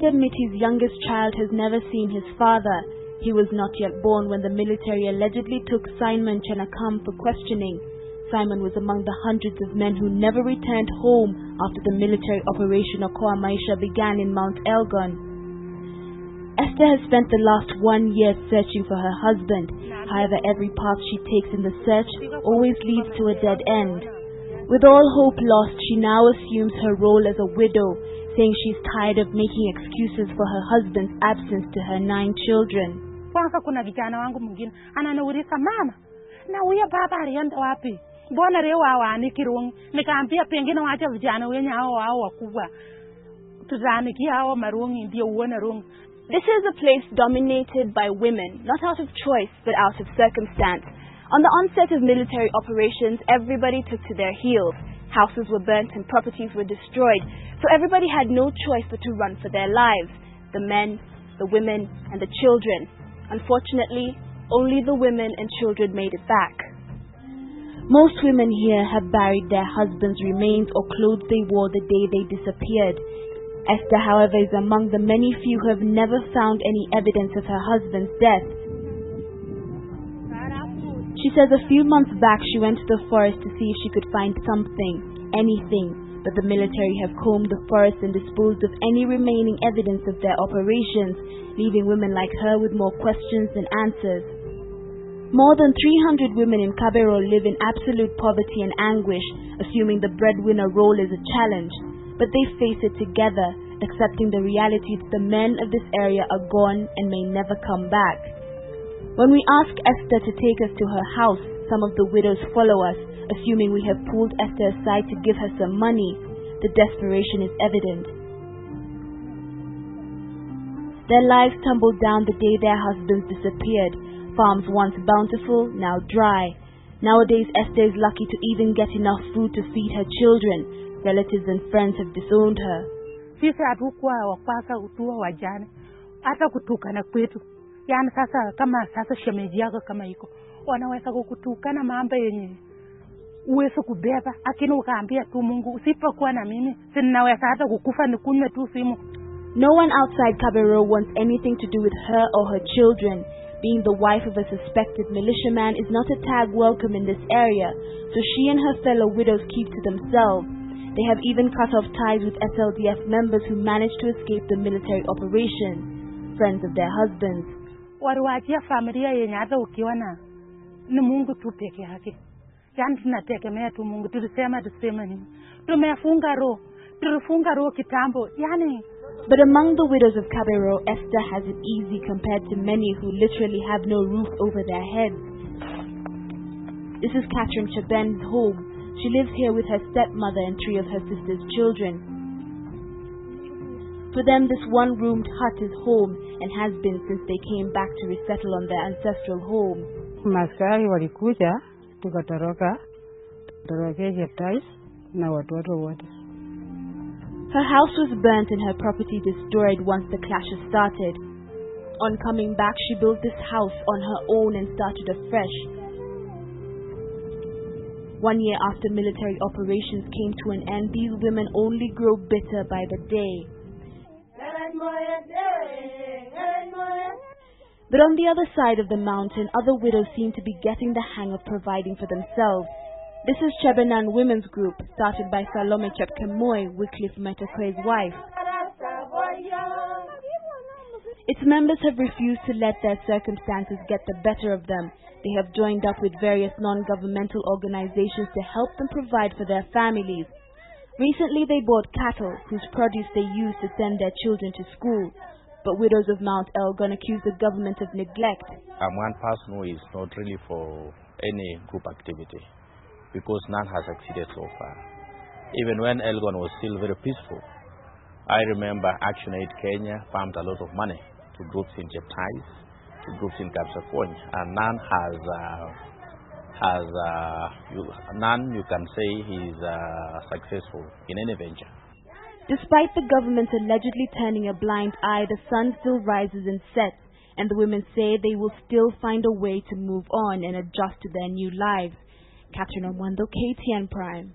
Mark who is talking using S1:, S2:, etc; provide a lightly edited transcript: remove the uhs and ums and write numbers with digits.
S1: admit his youngest child has never seen his father. He was not yet born when the military allegedly took Simon Chenakam for questioning. Simon was among the hundreds of men who never returned home after the military operation Okoa Maisha began in Mount Elgon. Esther has spent the last 1 year searching for her husband. However, every path she takes in the search always leads to a dead end. With all hope lost, she now assumes her role as a widow, saying she's tired of making excuses for her husband's absence to her 9 children.
S2: Kwanza kuna vijana wangu mwingine ananiuliza, mama, na huyo baba alienda wapi? Mbona leo hawani kirungi? Nikaambia pengine waacha vijana wenye hao wakubwa. Tuzanikia hao marungi ndio uone rungi.
S1: This is a place dominated by women, not out of choice but out of circumstance. On the onset of military operations, everybody took to their heels. Houses were burnt and properties were destroyed, so everybody had no choice but to run for their lives. The men, the women, and the children. Unfortunately, only the women and children made it back. Most women here have buried their husbands' remains or clothes they wore the day they disappeared. Esther, however, is among the many few who have never found any evidence of her husband's death. She says a few months back she went to the forest to see if she could find something, anything, but the military have combed the forest and disposed of any remaining evidence of their operations, leaving women like her with more questions than answers. More than 300 women in Kabero live in absolute poverty and anguish, assuming the breadwinner role is a challenge. But they face it together, accepting the reality that the men of this area are gone and may never come back. When we ask Esther to take us to her house, some of the widows follow us, assuming we have pulled Esther aside to give her some money. The desperation is evident. Their lives tumbled down the day their husbands disappeared. Farms once bountiful, now dry. Nowadays, Esther is lucky to even get enough food to feed her children. Relatives and friends have disowned her.
S2: Sisi hatukuwa wakwasa utua wajane, hata kutukana kwetu. Yani sasa kama sasa shemeji yako kama iko, wanaweza kukutukana mambo yenye uwezo kubeba, lakini ukaambia tu Mungu, usipokuwa na mimi, sinaweza hata kukufa nikunywe tu simu.
S1: No one outside Kabero wants anything to do with her or her children. Being the wife of a suspected militiaman is not a tag welcome in this area, so she and her fellow widows keep to themselves. They have even cut off ties with SLDF members who managed to escape the military operation, friends of their husbands.
S2: Waliwaachia familia yenye hata ukiona ni Mungu tu peke yake. Yani tunategemea tu Mungu, tulisema nini. Tulifunga roho kitambo, yani.
S1: But among the widows of Kabero, Esther has it easy compared to many who literally have no roof over their heads. This is Catherine Chaben's home. She lives here with her stepmother and 3 of her sister's children. For them, this one-roomed hut is home and has been since they came back to resettle on their ancestral home.
S2: Maskari walikuja, tukatoroka, torokeshe tais na watoto wote.
S1: Her house was burnt and her property destroyed once the clashes started. On coming back, she built this house on her own and started afresh. 1 year after military operations came to an end, these women only grow bitter by the day. But on the other side of the mountain, other widows seem to be getting the hang of providing for themselves. This is Chebenan Women's Group, started by Salome Chepkemoi, Wycliffe Metakwe's wife. Its members have refused to let their circumstances get the better of them. They have joined up with various non-governmental organizations to help them provide for their families. Recently, they bought cattle, whose produce they use to send their children to school. But widows of Mount Elgon accuse the government of neglect.
S3: I'm one person who is not really for any group activity, because none has succeeded so far. Even when Elgon was still very peaceful, I remember Action Aid Kenya pumped a lot of money to groups in Cheptais, to groups in Kapsapony, and none you can say is successful in any venture.
S1: Despite the government allegedly turning a blind eye, the sun still rises and sets, and the women say they will still find a way to move on and adjust to their new lives. Catherine Omwando, KTN Prime.